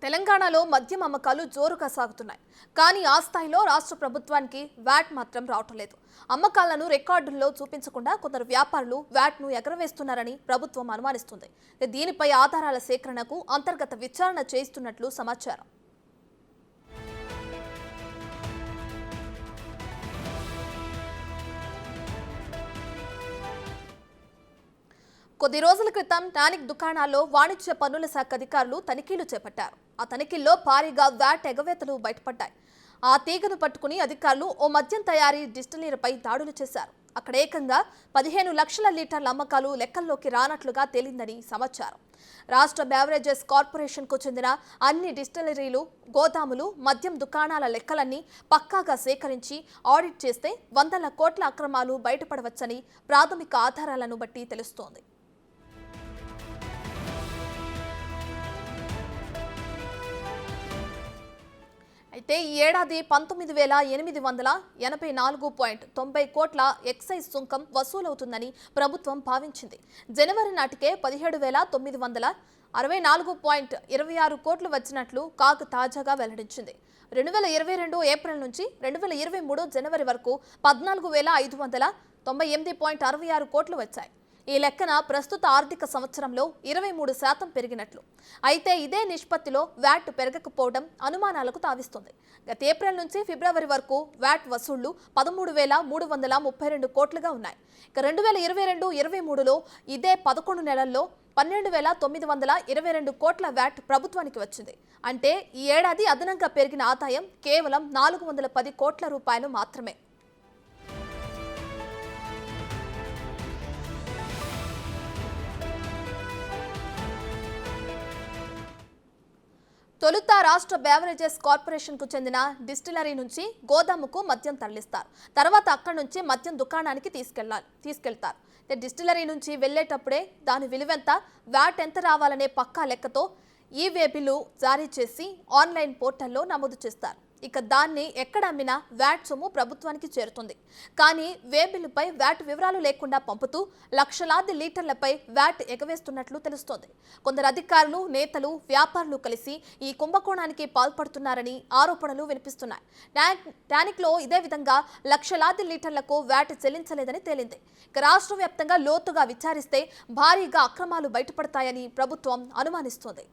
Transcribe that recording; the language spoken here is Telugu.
తెలంగాణలో మద్యం అమ్మకాలు జోరుగా సాగుతున్నాయి. కానీ ఆ స్థాయిలో రాష్ట్ర ప్రభుత్వానికి వ్యాట్ మాత్రం రావటం లేదు. అమ్మకాలను రికార్డుల్లో చూపించకుండా కొందరు వ్యాపారులు వ్యాట్ను ఎగరవేస్తున్నారని ప్రభుత్వం అనుమానిస్తుంది. దీనిపై ఆధారాల సేకరణకు అంతర్గత విచారణ చేయిస్తున్నట్లు సమాచారం. కొద్ది రోజుల క్రితం టానిక్ దుకాణాల్లో వాణిజ్య పన్నుల శాఖ అధికారులు తనిఖీలు చేపట్టారు. ఆ తనిఖీల్లో భారీగా వ్యాట్ ఎగవేతలు బయటపడ్డాయి. ఆ తీగను పట్టుకుని అధికారులు ఓ మద్యం తయారీ డిస్టిలరీపై దాడులు చేశారు. అక్కడ ఏకంగా 15 లక్షల లీటర్ల అమ్మకాలు లెక్కల్లోకి రానట్లుగా తేలిందని సమాచారం. రాష్ట్ర బెవరేజెస్ కార్పొరేషన్కు చెందిన అన్ని డిస్టిలరీలు, గోదాములు, మద్యం దుకాణాల లెక్కలన్నీ పక్కాగా సేకరించి ఆడిట్ చేస్తే వందల కోట్ల అక్రమాలు బయటపడవచ్చని ప్రాథమిక ఆధారాలను బట్టి తెలుస్తోంది. అయితే ఈ ఏడాది 19,884.90 కోట్ల ఎక్సైజ్ సుంకం వసూలవుతుందని ప్రభుత్వం భావించింది. జనవరి నాటికే 17,964.26 కోట్లు వచ్చినట్లు కాగ్ తాజాగా వెల్లడించింది. 2022 ఏప్రిల్ నుంచి 2023 జనవరి వరకు 14,598.66 కోట్లు వచ్చాయి. ఈ లెక్కన ప్రస్తుత ఆర్థిక సంవత్సరంలో 23% పెరిగినట్లు. అయితే ఇదే నిష్పత్తిలో వ్యాట్ పెరగకపోవడం అనుమానాలకు తావిస్తుంది. గత ఏప్రిల్ నుంచి ఫిబ్రవరి వరకు వ్యాట్ వసూళ్లు 13,332 కోట్లుగా ఉన్నాయి. ఇక 2022-23లో ఇదే 11 నెలల్లో 12,922 కోట్ల వ్యాట్ ప్రభుత్వానికి వచ్చింది. అంటే ఈ ఏడాది అదనంగా పెరిగిన ఆదాయం కేవలం 410 కోట్ల రూపాయలు మాత్రమే. తొలుత రాష్ట్ర బెవరేజెస్ కార్పొరేషన్కు చెందిన డిస్టిలరీ నుంచి గోదాముకు మద్యం తరలిస్తారు. తర్వాత అక్కడి నుంచి మద్యం దుకాణానికి తీసుకెళ్తారు. డిస్టిలరీ నుంచి వెళ్లేటప్పుడే దాని విలువెంత, వ్యాట్ ఎంత రావాలనే పక్కా లెక్కతో ఈ-వే బిల్లు జారీ చేసి ఆన్లైన్ పోర్టల్లో నమోదు చేస్తారు. ఇక దాన్ని ఎక్కడ అమ్మినా వ్యాట్ సొమ్ము ప్రభుత్వానికి చేరుతుంది. కానీ వే బిల్లుపై వ్యాట్ వివరాలు లేకుండా పంపుతూ లక్షలాది లీటర్లపై వ్యాట్ ఎగవేస్తున్నట్లు తెలుస్తోంది. కొందరు అధికారులు, నేతలు, వ్యాపారులు కలిసి ఈ కుంభకోణానికి పాల్పడుతున్నారని ఆరోపణలు వినిపిస్తున్నాయి. టానిక్లో ఇదే విధంగా లక్షలాది లీటర్లకు వ్యాట్ చెల్లించలేదని తేలింది. ఇక రాష్ట్ర వ్యాప్తంగా లోతుగా విచారిస్తే భారీగా అక్రమాలు బయటపడతాయని ప్రభుత్వం అనుమానిస్తోంది.